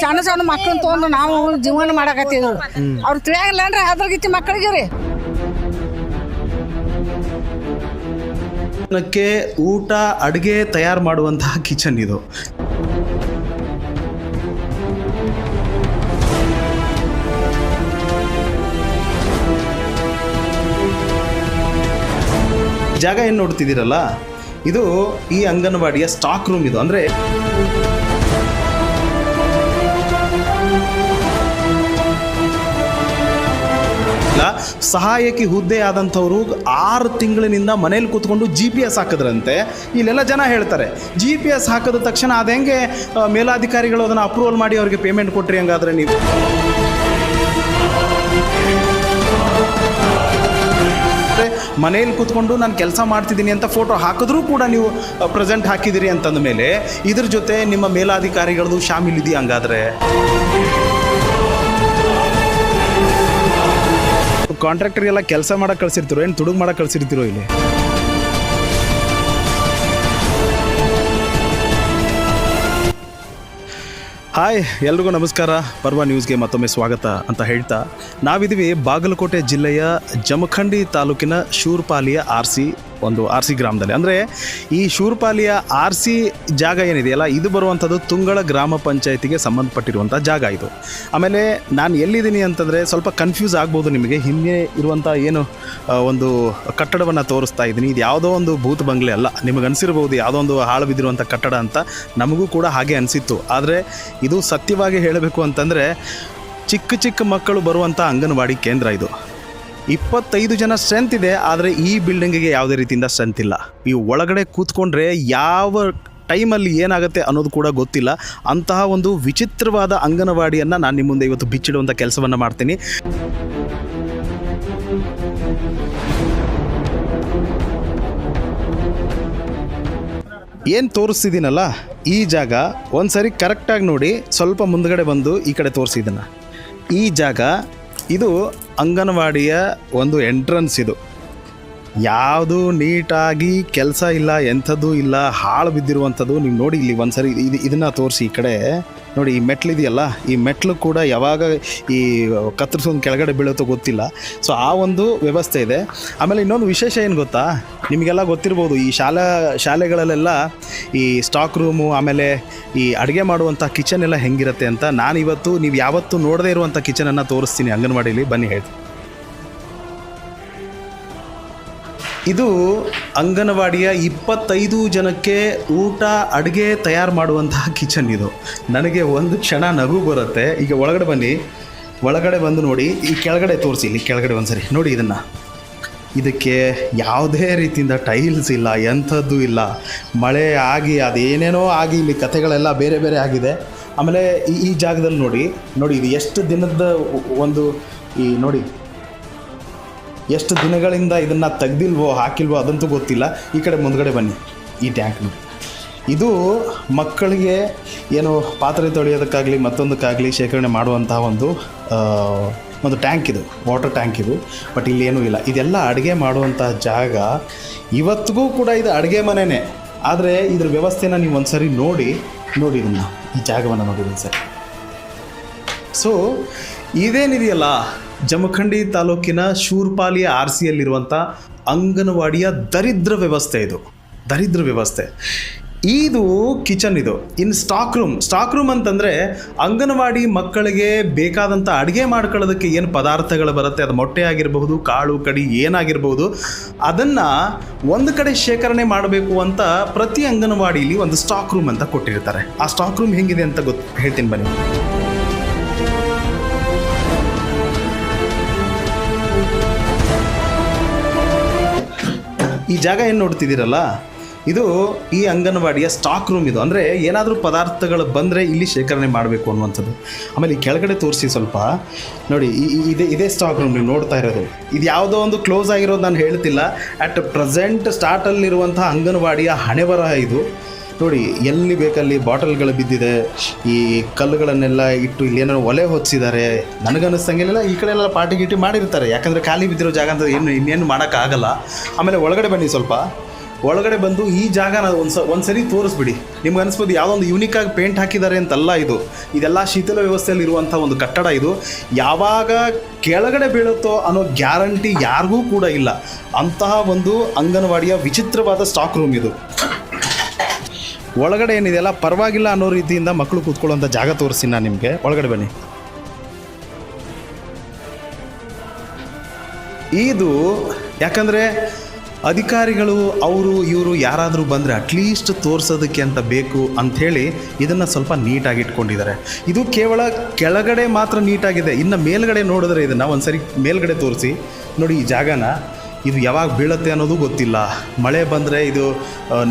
ಸಣ್ಣ ಸಣ್ಣ ಮಕ್ಕಳನ್ನ ತೊಗೊಂಡು ನಾವು ಜೀವನ ಮಾಡಕತ್ತಿದ್ರು ಅವ್ರು ತಿಳಿಯಾಗಿಲ್ಲ ಅಂದ್ರೆ ಅದ್ರಾಗಿತ್ತು ಮಕ್ಕಳಿಗೆ ರೀ. ಊಟ ಅಡುಗೆ ತಯಾರು ಮಾಡುವಂತಹ ಕಿಚನ್ ಇದು. ಜಾಗ ಏನು ನೋಡ್ತಿದ್ದೀರಲ್ಲ, ಇದು ಈ ಅಂಗನವಾಡಿಯ ಸ್ಟಾಕ್ ರೂಮ್. ಇದು ಅಂದರೆ ಸಹಾಯಕಿ ಹುದ್ದೆ ಆದಂಥವ್ರು 6 ತಿಂಗಳಿನಿಂದ ಮನೇಲಿ ಕೂತ್ಕೊಂಡು GPS ಹಾಕಿದ್ರಂತೆ. ಇಲ್ಲೆಲ್ಲ ಜನ ಹೇಳ್ತಾರೆ GPS ಹಾಕಿದ ತಕ್ಷಣ ಅದು ಹೆಂಗೆ ಮೇಲಾಧಿಕಾರಿಗಳು ಅದನ್ನು ಅಪ್ರೂವಲ್ ಮಾಡಿ ಅವ್ರಿಗೆ ಪೇಮೆಂಟ್ ಕೊಟ್ರಿ? ಹಂಗಾದ್ರೆ ನೀವು ಮನೇಲಿ ಕೂತ್ಕೊಂಡು ನಾನು ಕೆಲಸ ಮಾಡ್ತಿದ್ದೀನಿ ಅಂತ ಫೋಟೋ ಹಾಕಿದ್ರೂ ಕೂಡ ನೀವು ಪ್ರೆಸೆಂಟ್ ಹಾಕಿದ್ದೀರಿ ಅಂತಂದ ಮೇಲೆ ಇದ್ರ ಜೊತೆ ನಿಮ್ಮ ಮೇಲಾಧಿಕಾರಿಗಳದ್ದು ಶಾಮೀಲಿದೆಯಾ? ಹಂಗಾದ್ರೆ ಕಾಂಟ್ರಾಕ್ಟರ್ಗೆಲ್ಲ ಕೆಲಸ ಮಾಡಕ್ಕೆ ಕಳಿಸಿರ್ತೀರೋ ಏನು ತುಡುಗು ಮಾಡಕ್ಕೆ ಕಳಿಸಿರ್ತೀರೋ ಇಲ್ಲಿ? ಹಾಯ್, ಎಲ್ರಿಗೂ ನಮಸ್ಕಾರ. ಪರ್ವ ನ್ಯೂಸ್ಗೆ ಮತ್ತೊಮ್ಮೆ ಸ್ವಾಗತ ಅಂತ ಹೇಳ್ತಾ, ನಾವಿದ್ದೀವಿ ಬಾಗಲಕೋಟೆ ಜಿಲ್ಲೆಯ ಜಮಖಂಡಿ ತಾಲೂಕಿನ ಶೂರ್ಪಾಲಿಯ ಒಂದು ಆರ್ ಸಿ ಗ್ರಾಮದಲ್ಲಿ. ಅಂದರೆ ಈ ಶೂರ್ಪಾಲಿಯ RC ಜಾಗ ಏನಿದೆಯಲ್ಲ, ಇದು ಬರುವಂಥದ್ದು ತುಂಗಳ ಗ್ರಾಮ ಪಂಚಾಯತಿಗೆ ಸಂಬಂಧಪಟ್ಟಿರುವಂಥ ಜಾಗ ಇದು. ಆಮೇಲೆ ನಾನು ಎಲ್ಲಿದ್ದೀನಿ ಅಂತಂದರೆ ಸ್ವಲ್ಪ ಕನ್ಫ್ಯೂಸ್ ಆಗ್ಬೋದು ನಿಮಗೆ. ಹಿಂದೆ ಇರುವಂಥ ಏನು ಒಂದು ಕಟ್ಟಡವನ್ನು ತೋರಿಸ್ತಾ ಇದ್ದೀನಿ, ಇದು ಯಾವುದೋ ಒಂದು ಭೂತ್ ಬಂಗ್ಲೆ ಅಲ್ಲ. ನಿಮಗೆ ಅನಿಸಿರ್ಬೋದು ಯಾವುದೋ ಒಂದು ಹಾಳು ಬಿದ್ದಿರುವಂಥ ಕಟ್ಟಡ ಅಂತ, ನಮಗೂ ಕೂಡ ಹಾಗೆ ಅನಿಸಿತ್ತು. ಆದರೆ ಇದು ಸತ್ಯವಾಗಿ ಹೇಳಬೇಕು ಅಂತಂದರೆ ಚಿಕ್ಕ ಚಿಕ್ಕ ಮಕ್ಕಳು ಬರುವಂಥ ಅಂಗನವಾಡಿ ಕೇಂದ್ರ ಇದು. 25 ಜನ ಸ್ಟ್ರೆಂತ್ ಇದೆ, ಆದರೆ ಈ ಬಿಲ್ಡಿಂಗಿಗೆ ಯಾವುದೇ ರೀತಿಯಿಂದ ಸ್ಟ್ರೆಂತ್ ಇಲ್ಲ. ಈ ಒಳಗಡೆ ಕೂತ್ಕೊಂಡ್ರೆ ಯಾವ ಟೈಮಲ್ಲಿ ಏನಾಗುತ್ತೆ ಅನ್ನೋದು ಕೂಡ ಗೊತ್ತಿಲ್ಲ. ಅಂತಹ ಒಂದು ವಿಚಿತ್ರವಾದ ಅಂಗನವಾಡಿಯನ್ನು ನಾನು ನಿಮ್ಮ ಮುಂದೆ ಇವತ್ತು ಬಿಚ್ಚಿಡುವಂಥ ಕೆಲಸವನ್ನು ಮಾಡ್ತೀನಿ. ಏನು ತೋರಿಸ್ತಿದ್ದೀನಲ್ಲ, ಈ ಜಾಗ ಒಂದು ಸರಿ ಕರೆಕ್ಟಾಗಿ ನೋಡಿ, ಸ್ವಲ್ಪ ಮುಂದ್ಗಡೆ ಬಂದು ಈ ಕಡೆ ತೋರಿಸಿದ್ದನ್ನು. ಈ ಜಾಗ ಇದು ಅಂಗನವಾಡಿಯ ಒಂದು ಎಂಟ್ರೆನ್ಸ್. ಇದು ಯಾವುದು ನೀಟಾಗಿ ಕೆಲಸ ಇಲ್ಲ, ಎಂಥದ್ದು ಇಲ್ಲ, ಹಾಳು ಬಿದ್ದಿರುವಂಥದ್ದು. ನೀವು ನೋಡಿ ಇಲ್ಲಿ ಒಂದು ಸರಿ ಇದನ್ನು ತೋರಿಸಿ. ಈ ಕಡೆ ನೋಡಿ, ಈ ಮೆಟ್ಲಿದೆಯಲ್ಲ, ಈ ಮೆಟ್ಲು ಕೂಡ ಯಾವಾಗ ಈ ಕತ್ತರಿಸೋದು ಕೆಳಗಡೆ ಬೀಳುತ್ತೋ ಗೊತ್ತಿಲ್ಲ. ಸೊ ಆ ಒಂದು ವ್ಯವಸ್ಥೆ ಇದೆ. ಆಮೇಲೆ ಇನ್ನೊಂದು ವಿಶೇಷ ಏನು ಗೊತ್ತಾ, ನಿಮಗೆಲ್ಲ ಗೊತ್ತಿರ್ಬೋದು, ಈ ಶಾಲೆಗಳಲ್ಲೆಲ್ಲ ಈ ಸ್ಟಾಕ್ ರೂಮು, ಆಮೇಲೆ ಈ ಅಡುಗೆ ಮಾಡುವಂಥ ಕಿಚನ್ ಎಲ್ಲ ಹೆಂಗಿರುತ್ತೆ ಅಂತ. ನಾನಿವತ್ತು ನೀವು ಯಾವತ್ತೂ ನೋಡದೇ ಇರುವಂಥ ಕಿಚನನ್ನು ತೋರಿಸ್ತೀನಿ ಅಂಗನವಾಡಿಲಿ. ಬನ್ನಿ ಹೇಳ್ತೀನಿ. ಇದು ಅಂಗನವಾಡಿಯ 25 ಜನಕ್ಕೆ ಊಟ ಅಡುಗೆ ತಯಾರು ಮಾಡುವಂತಹ ಕಿಚನ್ ಇದು. ನನಗೆ ಒಂದು ಕ್ಷಣ ನಗು ಬರುತ್ತೆ. ಈಗ ಒಳಗಡೆ ಬನ್ನಿ, ಒಳಗಡೆ ಬಂದು ನೋಡಿ, ಈ ಕೆಳಗಡೆ ತೋರಿಸಿ. ಇಲ್ಲಿ ಕೆಳಗಡೆ ಒಂದು ಸರಿ ನೋಡಿ ಇದನ್ನು. ಇದಕ್ಕೆ ಯಾವುದೇ ರೀತಿಯಿಂದ ಟೈಲ್ಸ್ ಇಲ್ಲ, ಎಂಥದ್ದು ಇಲ್ಲ. ಮಳೆ ಆಗಿ ಅದೇನೇನೋ ಆಗಿ ಇಲ್ಲಿ ಕಥೆಗಳೆಲ್ಲ ಬೇರೆ ಬೇರೆ ಆಗಿದೆ. ಆಮೇಲೆ ಈ ಜಾಗದಲ್ಲಿ ನೋಡಿ ಇದು ಎಷ್ಟು ದಿನದ ಒಂದು ನೋಡಿ ಎಷ್ಟು ದಿನಗಳಿಂದ ಇದನ್ನು ತೆಗ್ದಿಲ್ವೋ ಹಾಕಿಲ್ವೋ ಅದಂತೂ ಗೊತ್ತಿಲ್ಲ. ಈ ಕಡೆ ಮುಂದ್ಗಡೆ ಬನ್ನಿ, ಈ ಟ್ಯಾಂಕ್ ನೋಡಿ. ಇದು ಮಕ್ಕಳಿಗೆ ಏನು ಪಾತ್ರೆ ತೊಳೆಯೋದಕ್ಕಾಗಲಿ ಮತ್ತೊಂದಕ್ಕಾಗಲಿ ಶೇಖರಣೆ ಮಾಡುವಂತಹ ಒಂದು ಟ್ಯಾಂಕ್ ಇದು, ವಾಟರ್ ಟ್ಯಾಂಕ್ ಇದು. ಬಟ್ ಇಲ್ಲಿ ಏನೂ ಇಲ್ಲ. ಇದೆಲ್ಲ ಅಡುಗೆ ಮಾಡುವಂಥ ಜಾಗ. ಇವತ್ತಿಗೂ ಕೂಡ ಇದು ಅಡುಗೆ ಮನೆಯೇ. ಆದರೆ ಇದ್ರ ವ್ಯವಸ್ಥೆನ ನೀವು ಒಂದು ಸರಿ ನೋಡಿ ಇದನ್ನು, ಈ ಜಾಗವನ್ನು ನೋಡಿ ಒಂದು ಸರಿ. ಸೊ ಇದೇನಿದೆಯಲ್ಲ, ಜಮಖಂಡಿ ತಾಲೂಕಿನ ಶೂರ್ಪಾಲಿಯ RCಯಲ್ಲಿರುವಂಥ ಅಂಗನವಾಡಿಯ ದರಿದ್ರ ವ್ಯವಸ್ಥೆ. ಇದು ದರಿದ್ರ ವ್ಯವಸ್ಥೆ. ಇದು ಕಿಚನ್. ಇದು ಇನ್ನು ಸ್ಟಾಕ್ ರೂಮ್ ಅಂತಂದರೆ ಅಂಗನವಾಡಿ ಮಕ್ಕಳಿಗೆ ಬೇಕಾದಂಥ ಅಡುಗೆ ಮಾಡ್ಕೊಳ್ಳೋದಕ್ಕೆ ಏನು ಪದಾರ್ಥಗಳು ಬರುತ್ತೆ, ಅದು ಮೊಟ್ಟೆ ಆಗಿರಬಹುದು, ಕಾಳು ಕಡಿ ಏನಾಗಿರ್ಬೋದು, ಅದನ್ನು ಒಂದು ಕಡೆ ಶೇಖರಣೆ ಮಾಡಬೇಕು ಅಂತ ಪ್ರತಿ ಅಂಗನವಾಡಿಲಿ ಒಂದು ಸ್ಟಾಕ್ ರೂಮ್ ಅಂತ ಕೊಟ್ಟಿರ್ತಾರೆ. ಆ ಸ್ಟಾಕ್ ರೂಮ್ ಹೆಂಗಿದೆ ಅಂತ ಹೇಳ್ತೀನಿ ಬನ್ನಿ. ಈ ಜಾಗ ಏನು ನೋಡ್ತಿದ್ದೀರಲ್ಲ, ಇದು ಈ ಅಂಗನವಾಡಿಯ ಸ್ಟಾಕ್ ರೂಮ್. ಇದು ಅಂದರೆ ಏನಾದರೂ ಪದಾರ್ಥಗಳು ಬಂದರೆ ಇಲ್ಲಿ ಶೇಖರಣೆ ಮಾಡಬೇಕು ಅನ್ನುವಂಥದ್ದು. ಆಮೇಲೆ ಈ ಕೆಳಗಡೆ ತೋರಿಸಿ ಸ್ವಲ್ಪ ನೋಡಿ, ಇದೇ ಸ್ಟಾಕ್ ರೂಮ್ ನೀವು ನೋಡ್ತಾ ಇರೋದು. ಇದು ಯಾವುದೋ ಒಂದು ಕ್ಲೋಸ್ ಆಗಿರೋದು ನಾನು ಹೇಳ್ತಿಲ್ಲ. ಅಟ್ ಪ್ರೆಸೆಂಟ್ ಸ್ಟಾರ್ಟಲ್ಲಿರುವಂಥ ಅಂಗನವಾಡಿಯ ಹಣೆಬರಹ ಇದು. ನೋಡಿ, ಎಲ್ಲಿ ಬೇಕಲ್ಲಿ ಬಾಟಲ್ಗಳು ಬಿದ್ದಿದೆ. ಈ ಕಲ್ಲುಗಳನ್ನೆಲ್ಲ ಇಟ್ಟು ಇಲ್ಲಿ ಏನೋ ಒಲೆ ಹೊತ್ತಿಸಿದ್ದಾರೆ. ನನಗನ್ನಿಸ್ತಂಗೆಲ್ಲ ಈ ಕಡೆ ಎಲ್ಲ ಪಾರ್ಟಿ ಗೀಟಿ ಮಾಡಿರ್ತಾರೆ. ಯಾಕಂದರೆ ಖಾಲಿ ಬಿದ್ದಿರೋ ಜಾಗ ಅಂತ ಇನ್ನೇನು ಮಾಡೋಕ್ಕಾಗಲ್ಲ. ಆಮೇಲೆ ಒಳಗಡೆ ಬನ್ನಿ ಸ್ವಲ್ಪ ಒಳಗಡೆ ಬಂದು ಈ ಜಾಗನ ಒಂದ್ಸರಿ ತೋರಿಸ್ಬಿಡಿ. ನಿಮ್ಗೆ ಅನಿಸ್ಬೋದು ಯಾವುದೋ ಒಂದು ಯೂನಿಕಾಗಿ ಪೇಂಟ್ ಹಾಕಿದ್ದಾರೆ ಅಂತಲ್ಲ. ಇದೆಲ್ಲ ಶೀತಲ ವ್ಯವಸ್ಥೆಯಲ್ಲಿ ಇರುವಂಥ ಒಂದು ಕಟ್ಟಡ. ಇದು ಯಾವಾಗ ಕೆಳಗಡೆ ಬೀಳುತ್ತೋ ಅನ್ನೋ ಗ್ಯಾರಂಟಿ ಯಾರಿಗೂ ಕೂಡ ಇಲ್ಲ. ಅಂತಹ ಒಂದು ಅಂಗನವಾಡಿಯ ವಿಚಿತ್ರವಾದ ಸ್ಟಾಕ್ ರೂಮ್ ಇದು. ಒಳಗಡೆ ಏನಿದೆಯಲ್ಲ ಪರವಾಗಿಲ್ಲ ಅನ್ನೋ ರೀತಿಯಿಂದ ಮಕ್ಕಳು ಕೂತ್ಕೊಳ್ಳುವಂಥ ಜಾಗ ತೋರಿಸ್ತೀನಿ ನಾನು ನಿಮಗೆ. ಒಳಗಡೆ ಬನ್ನಿ. ಇದು ಯಾಕಂದರೆ ಅಧಿಕಾರಿಗಳು ಇವರು ಯಾರಾದರೂ ಬಂದರೆ ಅಟ್ಲೀಸ್ಟ್ ತೋರಿಸೋದಕ್ಕೆ ಅಂತ ಬೇಕು ಅಂಥೇಳಿ ಇದನ್ನು ಸ್ವಲ್ಪ ನೀಟಾಗಿ ಇಟ್ಕೊಂಡಿದ್ದಾರೆ. ಇದು ಕೇವಲ ಕೆಳಗಡೆ ಮಾತ್ರ ನೀಟಾಗಿದೆ. ಇನ್ನು ಮೇಲ್ಗಡೆ ನೋಡಿದ್ರೆ ಇದನ್ನು ಒಂದು ಸರಿ ಮೇಲ್ಗಡೆ ತೋರಿಸಿ ನೋಡಿ. ಈ ಜಾಗನ ಇದು ಯಾವಾಗ ಬೀಳುತ್ತೆ ಅನ್ನೋದು ಗೊತ್ತಿಲ್ಲ. ಮಳೆ ಬಂದರೆ ಇದು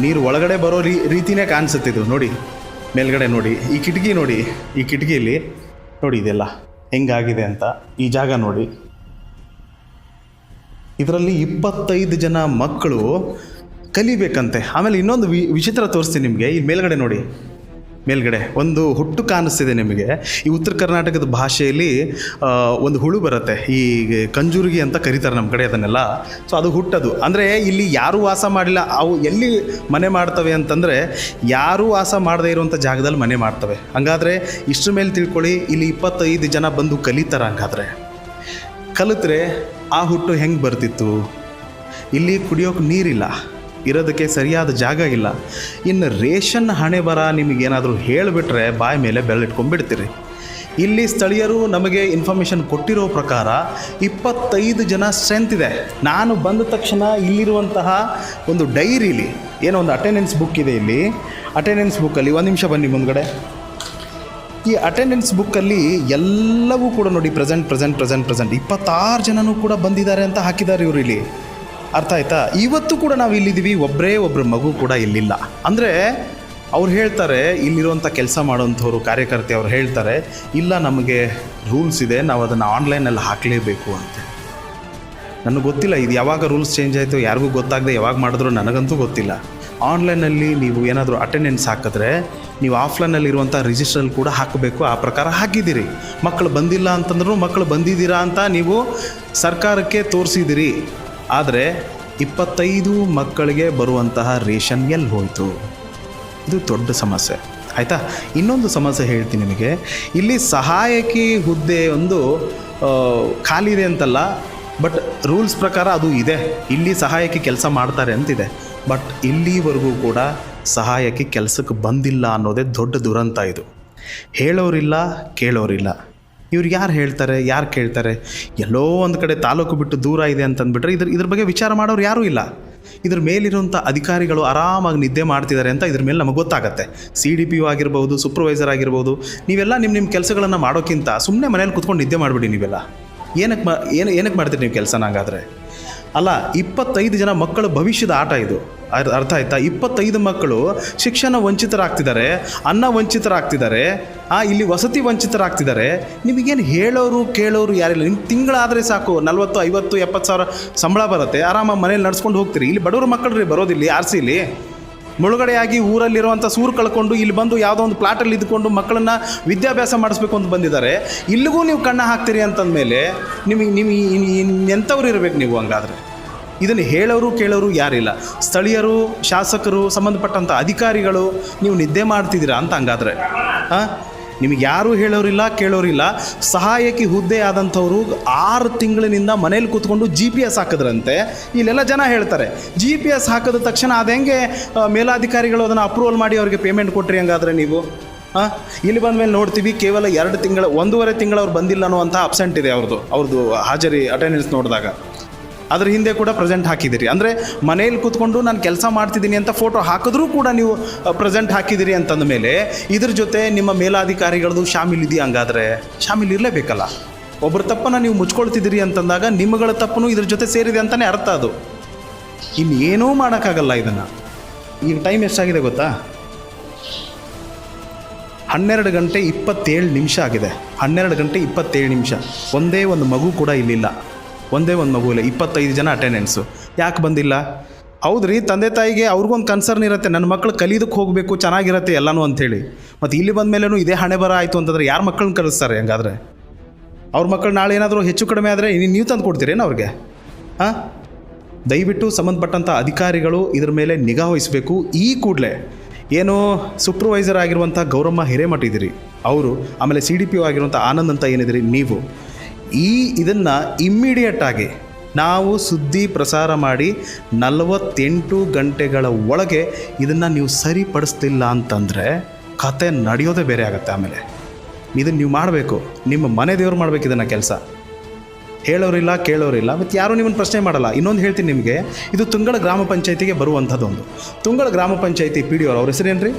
ನೀರು ಒಳಗಡೆ ಬರೋ ರೀತಿಯೇ ಕಾಣಿಸುತ್ತೆ. ಇದು ನೋಡಿ ಮೇಲ್ಗಡೆ ನೋಡಿ, ಈ ಕಿಟಕಿ ನೋಡಿ, ಈ ಕಿಟಕಿಯಲ್ಲಿ ನೋಡಿ ಇದೆಲ್ಲ ಹೆಂಗಾಗಿದೆ ಅಂತ. ಈ ಜಾಗ ನೋಡಿ, ಇದರಲ್ಲಿ 25 ಜನ ಮಕ್ಕಳು ಕಲಿಬೇಕಂತೆ. ಆಮೇಲೆ ಇನ್ನೊಂದು ವಿಚಿತ್ರ ತೋರಿಸ್ತೀನಿ ನಿಮಗೆ. ಈ ಮೇಲ್ಗಡೆ ನೋಡಿ, ಮೇಲ್ಗಡೆ ಒಂದು ಹುಟ್ಟು ಕಾಣಿಸ್ತಿದೆ ನಿಮಗೆ. ಈ ಉತ್ತರ ಕರ್ನಾಟಕದ ಭಾಷೆಯಲ್ಲಿ ಒಂದು ಹುಳು ಬರುತ್ತೆ, ಈ ಕಂಜೂರಿಗೆ ಅಂತ ಕರೀತಾರೆ ನಮ್ಮ ಕಡೆ ಅದನ್ನೆಲ್ಲ. ಸೊ ಅದು ಹುಟ್ಟದು ಅಂದರೆ ಇಲ್ಲಿ ಯಾರೂ ವಾಸ ಮಾಡಿಲ್ಲ. ಅವು ಎಲ್ಲಿ ಮನೆ ಮಾಡ್ತವೆ ಅಂತಂದರೆ ಯಾರೂ ವಾಸ ಮಾಡದೇ ಇರುವಂಥ ಜಾಗದಲ್ಲಿ ಮನೆ ಮಾಡ್ತವೆ. ಹಂಗಾದರೆ ಇಷ್ಟರ ಮೇಲೆ ತಿಳ್ಕೊಳ್ಳಿ, ಇಲ್ಲಿ 25 ಜನ ಬಂದು ಕಲಿತಾರೆ. ಹಂಗಾದರೆ ಕಲಿತ್ರೆ ಆ ಹುಟ್ಟು ಹೆಂಗೆ ಬರ್ತಿತ್ತು? ಇಲ್ಲಿ ಕುಡಿಯೋಕೆ ನೀರಿಲ್ಲ, ಇರೋದಕ್ಕೆ ಸರಿಯಾದ ಜಾಗ ಇಲ್ಲ. ಇನ್ನು ರೇಷನ್ ಹಣೆ ಬರ ನಿಮಗೇನಾದರೂ ಹೇಳಿಬಿಟ್ರೆ ಬಾಯಿ ಮೇಲೆ ಬೆರಳಿಟ್ಕೊಂಡ್ಬಿಡ್ತೀರಿ. ಇಲ್ಲಿ ಸ್ಥಳೀಯರು ನಮಗೆ ಇನ್ಫಾರ್ಮೇಷನ್ ಕೊಟ್ಟಿರೋ ಪ್ರಕಾರ 25 ಜನ ಸ್ಟ್ರೆಂತ್ ಇದೆ. ನಾನು ಬಂದ ತಕ್ಷಣ ಇಲ್ಲಿರುವಂತಹ ಒಂದು ಡೈರಿಲಿ ಏನೋ ಒಂದು ಅಟೆಂಡೆನ್ಸ್ ಬುಕ್ ಇದೆ. ಇಲ್ಲಿ ಅಟೆಂಡೆನ್ಸ್ ಬುಕ್ಕಲ್ಲಿ ಒಂದು ನಿಮಿಷ ಬನ್ನಿ ಮುಂದ್ಗಡೆ. ಈ ಅಟೆಂಡೆನ್ಸ್ ಬುಕ್ಕಲ್ಲಿ ಎಲ್ಲವೂ ಕೂಡ ನೋಡಿ ಪ್ರೆಸೆಂಟ್ 26 ಜನನೂ ಕೂಡ ಬಂದಿದ್ದಾರೆ ಅಂತ ಹಾಕಿದ್ದಾರೆ ಇವರು ಇಲ್ಲಿ. ಅರ್ಥ ಆಯ್ತಾ? ಇವತ್ತು ಕೂಡ ನಾವು ಇಲ್ಲಿದ್ದೀವಿ, ಒಬ್ಬರ ಮಗು ಕೂಡ ಇಲ್ಲಿಲ್ಲ. ಅಂದರೆ ಅವ್ರು ಹೇಳ್ತಾರೆ, ಇಲ್ಲಿರುವಂಥ ಕೆಲಸ ಮಾಡೋವಂಥವ್ರು ಕಾರ್ಯಕರ್ತೆ ಅವ್ರು ಹೇಳ್ತಾರೆ, ಇಲ್ಲ ನಮಗೆ ರೂಲ್ಸ್ ಇದೆ, ನಾವು ಅದನ್ನು ಆನ್ಲೈನಲ್ಲಿ ಹಾಕಲೇಬೇಕು ಅಂತ. ನನಗೆ ಗೊತ್ತಿಲ್ಲ ಇದು ಯಾವಾಗ ರೂಲ್ಸ್ ಚೇಂಜ್ ಆಯಿತು, ಯಾರಿಗೂ ಗೊತ್ತಾಗದೆ ಯಾವಾಗ ಮಾಡಿದ್ರು ನನಗಂತೂ ಗೊತ್ತಿಲ್ಲ. ಆನ್ಲೈನಲ್ಲಿ ನೀವು ಏನಾದರೂ ಅಟೆಂಡೆನ್ಸ್ ಹಾಕಿದ್ರೆ ನೀವು ಆಫ್ಲೈನಲ್ಲಿರುವಂಥ ರಿಜಿಸ್ಟ್ರಲ್ಲಿ ಕೂಡ ಹಾಕಬೇಕು. ಆ ಪ್ರಕಾರ ಹಾಕಿದ್ದೀರಿ. ಮಕ್ಕಳು ಬಂದಿಲ್ಲ ಅಂತಂದ್ರೂ ಮಕ್ಕಳು ಬಂದಿದ್ದೀರಾ ಅಂತ ನೀವು ಸರ್ಕಾರಕ್ಕೆ ತೋರಿಸಿದಿರಿ. ಆದರೆ 25 ಮಕ್ಕಳಿಗೆ ಬರುವಂತಹ ರೇಷನ್ ಎಲ್ಲಿ ಹೋಯಿತು? ಇದು ದೊಡ್ಡ ಸಮಸ್ಯೆ. ಆಯಿತಾ? ಇನ್ನೊಂದು ಸಮಸ್ಯೆ ಹೇಳ್ತೀನಿ ನಿಮಗೆ. ಇಲ್ಲಿ ಸಹಾಯಕಿ ಹುದ್ದೆ ಒಂದು ಖಾಲಿ ಇದೆ ಅಂತಲ್ಲ, ಬಟ್ ರೂಲ್ಸ್ ಪ್ರಕಾರ ಅದು ಇದೆ. ಇಲ್ಲಿ ಸಹಾಯಕಿ ಕೆಲಸ ಮಾಡ್ತಾರೆ ಅಂತಿದೆ. ಬಟ್ ಇಲ್ಲಿವರೆಗೂ ಕೂಡ ಸಹಾಯಕಿ ಕೆಲಸಕ್ಕೆ ಬಂದಿಲ್ಲ ಅನ್ನೋದೇ ದೊಡ್ಡ ದುರಂತ. ಇದು ಹೇಳೋರಿಲ್ಲ, ಕೇಳೋರಿಲ್ಲ. ಇವ್ರು ಯಾರು ಹೇಳ್ತಾರೆ, ಯಾರು ಕೇಳ್ತಾರೆ? ಎಲ್ಲೋ ಒಂದು ಕಡೆ ತಾಲೂಕು ಬಿಟ್ಟು ದೂರ ಇದೆ ಅಂತಂದ್ಬಿಟ್ರೆ ಇದ್ರ ಬಗ್ಗೆ ವಿಚಾರ ಮಾಡೋರು ಯಾರೂ ಇಲ್ಲ. ಇದ್ರ ಮೇಲಿರುವಂಥ ಅಧಿಕಾರಿಗಳು ಆರಾಮಾಗಿ ನಿದ್ದೆ ಮಾಡ್ತಿದ್ದಾರೆ ಅಂತ ಇದ್ರ ಮೇಲೆ ನಮಗೆ ಗೊತ್ತಾಗತ್ತೆ. CDPO ಆಗಿರ್ಬೋದು, ಸೂಪರ್ವೈಸರ್ ಆಗಿರ್ಬೋದು, ನೀವೆಲ್ಲ ನಿಮ್ಮ ಕೆಲಸಗಳನ್ನು ಮಾಡೋಕ್ಕಿಂತ ಸುಮ್ಮನೆ ಮನೇಲಿ ಕೂತ್ಕೊಂಡು ನಿದ್ದೆ ಮಾಡಿಬಿಡಿ. ನೀವೆಲ್ಲ ಏನಕ್ಕೆ ಮಾಡ್ತೀರಿ ನೀವು ಕೆಲಸನ? ಹಾಗಾದರೆ ಅಲ್ಲ, 25 ಜನ ಮಕ್ಕಳ ಭವಿಷ್ಯದ ಆಟ ಇದು. ಅರ್ಥ ಆಯ್ತಾ? 25 ಮಕ್ಕಳು ಶಿಕ್ಷಣ ವಂಚಿತರಾಗ್ತಿದ್ದಾರೆ, ಅನ್ನ ವಂಚಿತರಾಗ್ತಿದ್ದಾರೆ, ಇಲ್ಲಿ ವಸತಿ ವಂಚಿತರಾಗ್ತಿದ್ದಾರೆ. ನಿಮಗೇನು ಹೇಳೋರು ಕೇಳೋರು ಯಾರಿಲ್ಲ. ನಿಮ್ಮ ತಿಂಗಳಾದರೆ ಸಾಕು 40, 50, 70 ಸಾವಿರ ಸಂಬಳ ಬರುತ್ತೆ, ಆರಾಮಾಗಿ ಮನೇಲಿ ನಡ್ಸ್ಕೊಂಡು ಹೋಗ್ತೀರಿ. ಇಲ್ಲಿ ಬಡವ್ರ ಮಕ್ಕಳು ರೀ ಬರೋದಿಲ್ಲ. RCಲಿ ಮುಳುಗಡೆಯಾಗಿ ಊರಲ್ಲಿರುವಂಥ ಸೂರು ಕಳ್ಕೊಂಡು ಇಲ್ಲಿ ಬಂದು ಯಾವುದೋ ಒಂದು ಪ್ಲಾಟಲ್ಲಿ ಇದ್ಕೊಂಡು ಮಕ್ಕಳನ್ನು ವಿದ್ಯಾಭ್ಯಾಸ ಮಾಡಿಸ್ಬೇಕು ಅಂತ ಬಂದಿದ್ದಾರೆ. ಇಲ್ಲಿಗೂ ನೀವು ಕಣ್ಣ ಹಾಕ್ತೀರಿ ಅಂತಂದಮೇಲೆ ನಿಮಗೆ ಎಂಥವ್ರು ಇರಬೇಕು ನೀವು? ಹಂಗಾದರೆ ಇದನ್ನು ಹೇಳೋರು ಕೇಳೋರು ಯಾರಿಲ್ಲ. ಸ್ಥಳೀಯರು, ಶಾಸಕರು, ಸಂಬಂಧಪಟ್ಟಂಥ ಅಧಿಕಾರಿಗಳು ನೀವು ನಿದ್ದೆ ಮಾಡ್ತಿದ್ದೀರಾ ಅಂತ ಹಂಗಾದರೆ? ನಿಮಗೆ ಯಾರೂ ಹೇಳೋರಿಲ್ಲ, ಕೇಳೋರಿಲ್ಲ. ಸಹಾಯಕಿ ಹುದ್ದೆ ಆದಂಥವ್ರು 6 ತಿಂಗಳಿನಿಂದ ಮನೇಲಿ ಕೂತ್ಕೊಂಡು GPS ಹಾಕಿದ್ರಂತೆ. ಇಲ್ಲೆಲ್ಲ ಜನ ಹೇಳ್ತಾರೆ GPS ಹಾಕಿದ ತಕ್ಷಣ ಅದು ಹೆಂಗೆ ಮೇಲಾಧಿಕಾರಿಗಳು ಅದನ್ನು ಅಪ್ರೂವಲ್ ಮಾಡಿ ಅವ್ರಿಗೆ ಪೇಮೆಂಟ್ ಕೊಟ್ರಿ? ಹಂಗಾದರೆ ನೀವು ಇಲ್ಲಿ ಬಂದ ಮೇಲೆ ನೋಡ್ತೀವಿ ಕೇವಲ 2 ತಿಂಗಳ 1.5 ತಿಂಗಳು ಅವ್ರು ಬಂದಿಲ್ಲ ಅನ್ನುವಂಥ ಅಬ್ಸೆಂಟ್ ಇದೆ ಅವ್ರದ್ದು ಹಾಜರಿ ಅಟೆಂಡೆನ್ಸ್ ನೋಡಿದಾಗ. ಅದ್ರ ಹಿಂದೆ ಕೂಡ ಪ್ರೆಸೆಂಟ್ ಹಾಕಿದ್ದೀರಿ. ಅಂದರೆ ಮನೇಲಿ ಕೂತ್ಕೊಂಡು ನಾನು ಕೆಲಸ ಮಾಡ್ತಿದ್ದೀನಿ ಅಂತ ಫೋಟೋ ಹಾಕಿದ್ರೂ ಕೂಡ ನೀವು ಪ್ರೆಸೆಂಟ್ ಹಾಕಿದ್ದೀರಿ ಅಂತಂದ ಮೇಲೆ ಇದ್ರ ಜೊತೆ ನಿಮ್ಮ ಮೇಲಾಧಿಕಾರಿಗಳದ್ದು ಶಾಮಿಲ್ ಇದೆಯಾ? ಹಂಗಾದರೆ ಶಾಮಿಲ್ ಇರಲೇಬೇಕಲ್ಲ. ಒಬ್ಬರ ತಪ್ಪನ್ನು ನೀವು ಮುಚ್ಕೊಳ್ತಿದ್ದೀರಿ ಅಂತಂದಾಗ ನಿಮ್ಮಗಳ ತಪ್ಪು ಇದ್ರ ಜೊತೆ ಸೇರಿದೆ ಅಂತಲೇ ಅರ್ಥ. ಅದು ಇನ್ನೇನೂ ಮಾಡೋಕ್ಕಾಗಲ್ಲ ಇದನ್ನು. ಈಗ ಟೈಮ್ ಎಷ್ಟಾಗಿದೆ ಗೊತ್ತಾ? 12 ಗಂಟೆ 27 ನಿಮಿಷ ಆಗಿದೆ. 12 ಗಂಟೆ 27 ನಿಮಿಷ. ಒಂದೇ ಒಂದು ಮಗು ಕೂಡ ಇಲ್ಲಿಲ್ಲ. ಒಂದೇ ಒಂದು ಮಗು ಇಲ್ಲ. 25 ಜನ ಅಟೆಂಡೆನ್ಸು. ಯಾಕೆ ಬಂದಿಲ್ಲ? ಹೌದ್ರಿ, ತಂದೆ ತಾಯಿಗೆ ಅವ್ರಿಗೊಂದು ಕನ್ಸರ್ನ್ ಇರುತ್ತೆ, ನನ್ನ ಮಕ್ಕಳು ಕಲಿಯೋದಕ್ಕೆ ಹೋಗಬೇಕು, ಚೆನ್ನಾಗಿರುತ್ತೆ ಎಲ್ಲನೂ ಅಂಥೇಳಿ. ಮತ್ತು ಇಲ್ಲಿ ಬಂದ ಮೇಲೂ ಇದೇ ಹಣೆ ಬರ ಆಯಿತು ಅಂತಂದರೆ ಯಾರು ಮಕ್ಕಳನ್ನ ಕಲಿಸ್ತಾರೆ? ಹಂಗಾದರೆ ಅವ್ರ ಮಕ್ಕಳು ನಾಳೆ ಏನಾದರೂ ಹೆಚ್ಚು ಕಡಿಮೆ ಆದರೆ ನೀವು ತಂದು ಕೊಡ್ತೀರೇನು ಅವ್ರಿಗೆ? ದಯವಿಟ್ಟು ಸಂಬಂಧಪಟ್ಟಂಥ ಅಧಿಕಾರಿಗಳು ಇದ್ರ ಮೇಲೆ ನಿಗಾ ವಹಿಸಬೇಕು. ಈ ಕೂಡಲೇ ಏನು ಸೂಪರ್ವೈಸರ್ ಆಗಿರುವಂಥ ಗೌರಮ್ಮ ಹಿರೇಮಠ ಇದ್ದೀರಿ ಅವರು, ಆಮೇಲೆ CDPO ಆಗಿರುವಂಥ ಆನಂದ್ ಅಂತ ಏನಿದ್ದೀರಿ ನೀವು, ಇದನ್ನು ಇಮ್ಮಿಡಿಯೇಟಾಗಿ ನಾವು ಸುದ್ದಿ ಪ್ರಸಾರ ಮಾಡಿ 48 ಗಂಟೆಗಳ ಒಳಗೆ ಇದನ್ನು ನೀವು ಸರಿಪಡಿಸ್ತಿಲ್ಲ ಅಂತಂದರೆ ಕತೆ ನಡೆಯೋದೇ ಬೇರೆ ಆಗುತ್ತೆ. ಆಮೇಲೆ ಇದನ್ನು ನೀವು ಮಾಡಬೇಕು, ನಿಮ್ಮ ಮನೆ ದೇವ್ರು ಮಾಡಬೇಕು ಇದನ್ನು ಕೆಲಸ. ಹೇಳೋರಿಲ್ಲ ಕೇಳೋರಿಲ್ಲ, ಮತ್ತು ಯಾರೂ ನಿಮ್ಮನ್ನು ಪ್ರಶ್ನೆ ಮಾಡಲ್ಲ. ಇನ್ನೊಂದು ಹೇಳ್ತೀನಿ ನಿಮಗೆ, ಇದು ತುಂಗಳ ಗ್ರಾಮ ಪಂಚಾಯತಿಗೆ ಬರುವಂಥದ್ದೊಂದು. ತುಂಗಳ ಗ್ರಾಮ ಪಂಚಾಯತಿ PDO ಅವ್ರ ಹೆಸರೇನು ರೀ?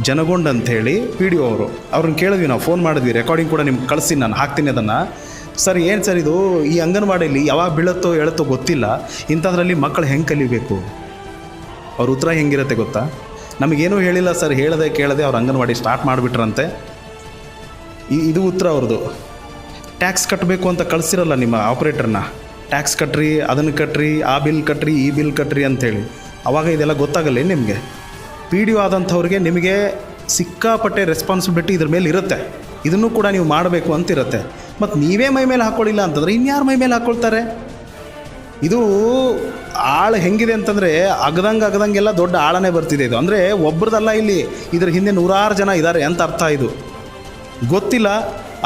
ಜನಗೊಂಡ್ ಅಂಥೇಳಿ PDO ಅವರು. ಅವ್ರನ್ನ ಕೇಳಿದ್ವಿ, ನಾವು ಫೋನ್ ಮಾಡಿದ್ವಿ, ರೆಕಾರ್ಡಿಂಗ್ ಕೂಡ ನಿಮ್ಗೆ ಕಳಿಸಿ, ನಾನು ಹಾಕ್ತೀನಿ ಅದನ್ನು. ಸರ್ ಏನು ಸರ್ ಇದು, ಈ ಅಂಗನವಾಡಿಯಲ್ಲಿ ಯಾವಾಗ ಬೀಳುತ್ತೋ ಹೇಳುತ್ತೋ ಗೊತ್ತಿಲ್ಲ, ಇಂಥದ್ರಲ್ಲಿ ಮಕ್ಕಳು ಹೆಂಗೆ ಕಲಿಬೇಕು? ಅವ್ರ ಉತ್ತರ ಹೆಂಗಿರುತ್ತೆ ಗೊತ್ತಾ? ನಮಗೇನೂ ಹೇಳಿಲ್ಲ ಸರ್, ಹೇಳದೆ ಕೇಳದೆ ಅವ್ರು ಅಂಗನವಾಡಿ ಸ್ಟಾರ್ಟ್ ಮಾಡಿಬಿಟ್ರಂತೆ. ಇದು ಉತ್ತರ ಅವ್ರದ್ದು. ಟ್ಯಾಕ್ಸ್ ಕಟ್ಟಬೇಕು ಅಂತ ಕಳಿಸಿರಲ್ಲ ನಿಮ್ಮ ಆಪ್ರೇಟರ್ನ, ಟ್ಯಾಕ್ಸ್ ಕಟ್ಟ್ರಿ, ಅದನ್ನು ಕಟ್ಟ್ರಿ, ಆ ಬಿಲ್ ಕಟ್ಟ್ರಿ, ಈ ಬಿಲ್ ಕಟ್ಟ್ರಿ ಅಂಥೇಳಿ. ಆವಾಗ ಇದೆಲ್ಲ ಗೊತ್ತಾಗಲ್ಲ ನಿಮಗೆ. PDO ಆದಂಥವ್ರಿಗೆ ನಿಮಗೆ ಸಿಕ್ಕಾಪಟ್ಟೆ ರೆಸ್ಪಾನ್ಸಿಬಿಲಿಟಿ ಇದ್ರ ಮೇಲೆ ಇರುತ್ತೆ. ಇದನ್ನು ಕೂಡ ನೀವು ಮಾಡಬೇಕು ಅಂತಿರುತ್ತೆ. ಮತ್ತು ನೀವೇ ಮೈ ಮೇಲೆ ಹಾಕ್ಕೊಳ್ಳಿಲ್ಲ ಅಂತಂದರೆ ಇನ್ಯಾರು ಮೈ ಮೇಲೆ ಹಾಕ್ಕೊಳ್ತಾರೆ? ಇದು ಆಳು ಹೆಂಗಿದೆ ಅಂತಂದರೆ ಅಗದಂಗೆಲ್ಲ ದೊಡ್ಡ ಆಳನೇ ಬರ್ತಿದೆ ಇದು. ಅಂದರೆ ಒಬ್ರದಲ್ಲ, ಇಲ್ಲಿ ಇದ್ರ ಹಿಂದೆ 100 ಜನ ಇದ್ದಾರೆ ಅಂತ ಅರ್ಥ. ಇದು ಗೊತ್ತಿಲ್ಲ,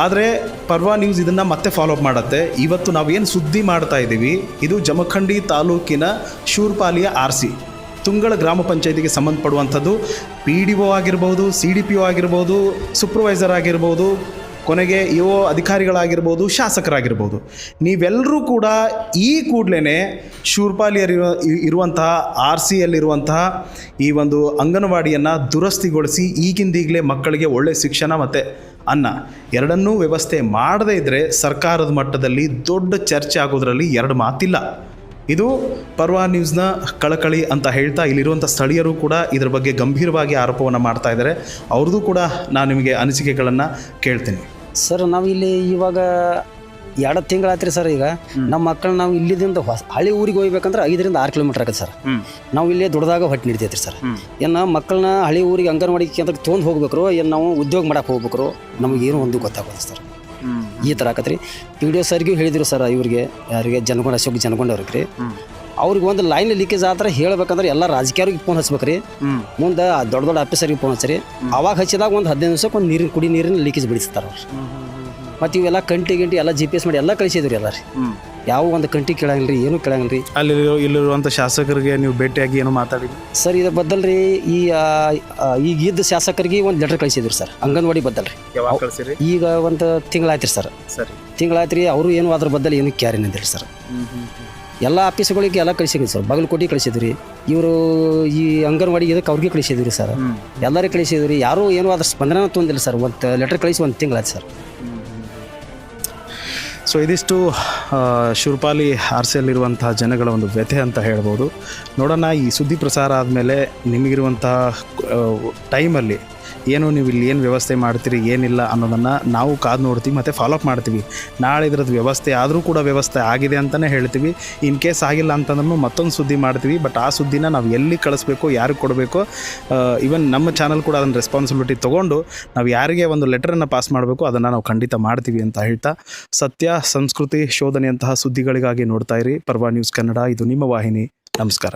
ಆದರೆ ಪರ್ವಾ ನ್ಯೂಸ್ ಇದನ್ನು ಮತ್ತೆ ಫಾಲೋಅಪ್ ಮಾಡುತ್ತೆ. ಇವತ್ತು ನಾವೇನು ಸುದ್ದಿ ಮಾಡ್ತಾ ಇದ್ದೀವಿ, ಇದು ಜಮಖಂಡಿ ತಾಲೂಕಿನ ಶೂರ್ಪಾಲಿಯ RC ತುಂಗಳ ಗ್ರಾಮ ಪಂಚಾಯತಿಗೆ ಸಂಬಂಧಪಡುವಂಥದ್ದು. PDO ಆಗಿರ್ಬೋದು, CDPO ಆಗಿರ್ಬೋದು, ಸೂಪರ್ವೈಸರ್ ಆಗಿರ್ಬೋದು, ಕೊನೆಗೆ EO ಅಧಿಕಾರಿಗಳಾಗಿರ್ಬೋದು, ಶಾಸಕರಾಗಿರ್ಬೋದು, ನೀವೆಲ್ಲರೂ ಕೂಡ ಈ ಕೂಡಲೇ ಶೂರ್ಪಾಲಿಯಲ್ಲಿರುವಂತಹ RCಯಲ್ಲಿರುವಂತಹ ಈ ಒಂದು ಅಂಗನವಾಡಿಯನ್ನು ದುರಸ್ತಿಗೊಳಿಸಿ ಈಗಿಂದೀಗಲೇ ಮಕ್ಕಳಿಗೆ ಒಳ್ಳೆಯ ಶಿಕ್ಷಣ ಮತ್ತು ಅನ್ನ ಎರಡನ್ನೂ ವ್ಯವಸ್ಥೆ ಮಾಡದೇ ಇದ್ದರೆ ಸರ್ಕಾರದ ಮಟ್ಟದಲ್ಲಿ ದೊಡ್ಡ ಚರ್ಚೆ ಆಗೋದ್ರಲ್ಲಿ ಎರಡು ಮಾತಿಲ್ಲ. ಇದು ಪರ್ವಾ ನ್ಯೂಸ್ನ ಕಳಕಳಿ ಅಂತ ಹೇಳ್ತಾ, ಇಲ್ಲಿರುವಂಥ ಸ್ಥಳೀಯರು ಕೂಡ ಇದರ ಬಗ್ಗೆ ಗಂಭೀರವಾಗಿ ಆರೋಪವನ್ನು ಮಾಡ್ತಾ ಇದ್ದಾರೆ. ಅವ್ರದ್ದು ಕೂಡ ನಾನು ನಿಮಗೆ ಅನಿಸಿಕೆಗಳನ್ನು ಕೇಳ್ತೀನಿ. ಸರ್, ನಾವು ಇಲ್ಲಿ ಇವಾಗ 2 ತಿಂಗಳಾತ್ರಿ ಸರ್. ಈಗ ನಮ್ಮ ಮಕ್ಕಳು ನಾವು ಇಲ್ಲಿದಿಂದ ಹಳ್ಳಿ ಊರಿಗೆ ಹೋಗ್ಬೇಕಂದ್ರೆ 5 ರಿಂದ 6 ಕಿಲೋಮೀಟರ್ ಆಗುತ್ತೆ ಸರ್. ನಾವು ಇಲ್ಲೇ ದೊಡ್ಡದಾಗ ಹೊಟ್ಟೆ ನಿಡ್ತೈತ್ರಿ ಸರ್. ಏನು ಮಕ್ಕಳನ್ನ ಹಳ್ಳಿ ಊರಿಗೆ ಅಂಗನವಾಡಿ ಕೇಂದ್ರಕ್ಕೆ ತೊಗೊಂಡು ಹೋಗ್ಬೇಕ್ರು, ಏನು ನಾವು ಉದ್ಯೋಗ ಮಾಡಕ್ಕೆ ಹೋಗ್ಬೇಕ್ರು, ನಮಗೇನು ಒಂದು ಗೊತ್ತಾಗೋದು ಸರ್. ಈ ಥರ ಆಕತ್ರಿ. PDO ಸರ್ಗೂ ಹೇಳಿದ್ರು ಸರ್, ಇವ್ರಿಗೆ ಯಾರಿಗೆ ಅಶೋಕ್ ಜನಗೊಂಡವ್ರಿಗೆ ಅವ್ರಿಗೆ ಒಂದು ಲೈನ್ ಲೀಕೇಜ್ ಆದ್ರೆ ಹೇಳ್ಬೇಕಂದ್ರೆ ಎಲ್ಲ ರಾಜಕೀಯರಿಗೆ ಫೋನ್ ಹಚ್ಬೇಕ್ರಿ. ಮುಂದೆ ದೊಡ್ಡ ಆಫೀಸರಿಗೆ ಫೋನ್ ಹಚ್ಚಿರಿ. ಅವಾಗ ಹಚ್ಚಿದಾಗ ಒಂದು 15 ನಿಮಿಷಕ್ಕೆ ಒಂದು ಕುಡಿ ನೀರಿನ ಲೀಕೇಜ್ ಬಿಡಿಸ್ತಾರೆ ಅವ್ರು. ಮತ್ತು ಇವೆಲ್ಲ ಕಂಟಿ ಎಲ್ಲ GPS ಮಾಡಿ ಎಲ್ಲ ಕಳಿಸಿದ್ರಿ ಎಲ್ಲ ರೀ. ಯಾವ ಒಂದು ಕಂಟಿ ಕೇಳಂಗಿಲ್ಲ ರೀ, ಏನೂ ಕೇಳಂಗಿಲ್ಲ ರೀ. ಅಲ್ಲಿ ಇಲ್ಲಿರುವಂಥ ಶಾಸಕರಿಗೆ ನೀವು ಭೇಟಿಯಾಗಿ ಏನೋ ಮಾತಾಡಿದ್ರಿ ಸರ್? ಇದ್ರ ಬದಲ್ರಿ ಈಗ ಇದ್ದ ಶಾಸಕರಿಗೆ ಒಂದು ಲೆಟರ್ ಕಳಿಸಿದ್ರಿ ಸರ್, ಅಂಗನವಾಡಿ ಬದಲ್ರಿ. ಯಾವಾಗ ಕಳಿಸಿರಿ? ಈಗ ಒಂದು ತಿಂಗಳಾಯ್ತು ಸರ್. ಸರಿ, ತಿಂಗಳಾಯ್ತು ರೀ. ಅವರು ಏನು ಅದ್ರ ಬದಲು ಏನು ಕ್ಯಾರಿ ನಿಂದಿರಿ ಸರ್. ಎಲ್ಲ ಆಫೀಸ್ಗಳಿಗೆ ಎಲ್ಲ ಕಳಿಸಿದ್ರಿ ಸರ್. ಬಾಗಲಕೋಟೆ ಕಳಿಸಿದ್ರಿ, ಇವರು ಈ ಅಂಗನವಾಡಿ ಇದಕ್ಕೆ ಅವ್ರಿಗೆ ಕಳಿಸಿದ್ರಿ ಸರ್. ಎಲ್ಲರಿಗೆ ಕಳಿಸಿದ್ರಿ, ಯಾರೂ ಏನೂ ಅದ್ರ ಸ್ಪಂದನ ತೊಂದಿಲ್ಲ ಸರ್. ಒಂದು ಲೆಟರ್ ಕಳಿಸಿ 1 ತಿಂಗಳಾಯ್ತು ಸರ್. ಸೊ ಇದಿಷ್ಟು ಶೂರ್ಪಾಲಿ RCಯಲ್ಲಿರುವಂತಹ ಜನಗಳ ಒಂದು ವ್ಯಥೆ ಅಂತ ಹೇಳ್ಬೋದು. ನೋಡೋಣ, ಈ ಸುದ್ದಿ ಪ್ರಸಾರ ಆದಮೇಲೆ ನಿಮಗಿರುವಂತಹ ಟೈಮಲ್ಲಿ ಏನು ನೀವು ಇಲ್ಲಿ ಏನು ವ್ಯವಸ್ಥೆ ಮಾಡ್ತೀರಿ ಏನಿಲ್ಲ ಅನ್ನೋದನ್ನು ನಾವು ಕಾದು ನೋಡ್ತೀವಿ ಮತ್ತು ಫಾಲೋಅಪ್ ಮಾಡ್ತೀವಿ. ನಾಳೆ ಇದ್ರದ್ದು ವ್ಯವಸ್ಥೆ ಆದರೂ ಕೂಡ ವ್ಯವಸ್ಥೆ ಆಗಿದೆ ಅಂತಲೇ ಹೇಳ್ತೀವಿ. ಇನ್ ಕೇಸ್ ಆಗಿಲ್ಲ ಅಂತಂದ್ರೂ ಮತ್ತೊಂದು ಸುದ್ದಿ ಮಾಡ್ತೀವಿ. ಬಟ್ ಆ ಸುದ್ದಿನ ನಾವು ಎಲ್ಲಿ ಕಳಿಸ್ಬೇಕು, ಯಾರಿಗೆ ಕೊಡಬೇಕು, ಈವನ್ ನಮ್ಮ ಚಾನಲ್ ಕೂಡ ಅದನ್ನು ರೆಸ್ಪಾನ್ಸಿಬಿಲಿಟಿ ತೊಗೊಂಡು ನಾವು ಯಾರಿಗೆ ಒಂದು ಲೆಟರನ್ನು ಪಾಸ್ ಮಾಡಬೇಕು ಅದನ್ನು ನಾವು ಖಂಡಿತ ಮಾಡ್ತೀವಿ ಅಂತ ಹೇಳ್ತಾ, ಸತ್ಯ ಸಂಸ್ಕೃತಿ ಶೋಧನೆಯಂತಹ ಸುದ್ದಿಗಳಿಗಾಗಿ ನೋಡ್ತಾ ಇರಿ ಪರ್ವಾ ನ್ಯೂಸ್ ಕನ್ನಡ. ಇದು ನಿಮ್ಮ ವಾಹಿನಿ. ನಮಸ್ಕಾರ.